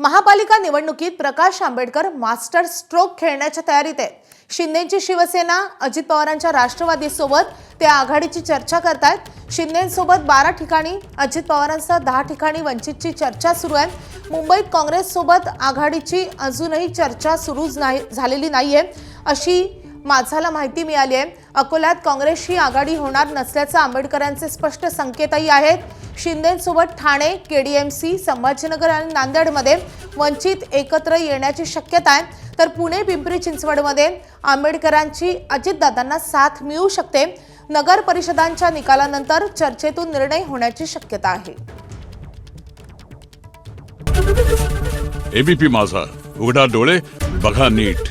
महापालिका निवडणुकीत Prakash Ambedkar master stroke खेळण्याच्या तयारीत आहेत। शिंदेची शिवसेना अजित पवारांच्या राष्ट्रवादीसोबत ते आघाडीची चर्चा करतायत। शिंदेसोबत 12 ठिकाणी, अजित पवारांसह 10 ठिकाणी वंचितची चर्चा सुरू आहे। मुंबईत काँग्रेससोबत आघाडीची अजूनही चर्चा सुरू झालेली नाहीये अशी माझाला माहिती मिळाली आहे। अकोल्यात काँग्रेसशी आघाडी होणार नसल्याचे आंबेडकरांचे स्पष्ट संकेतही आहेत। शिंदेसोबत ठाणे, केडीएमसी, संभाजीनगर आणि नांदेडमध्ये वंचित एकत्र येण्याची शक्यता आहे, तर पुणे, पिंपरी चिंचवडमध्ये आंबेडकरांची अजितदादांना साथ मिळू शकते। नगर परिषदांच्या निकालानंतर चर्चेतून निर्णय होण्याची शक्यता आहे। एबीपी माझा, उघडा डोळे बघा नीट।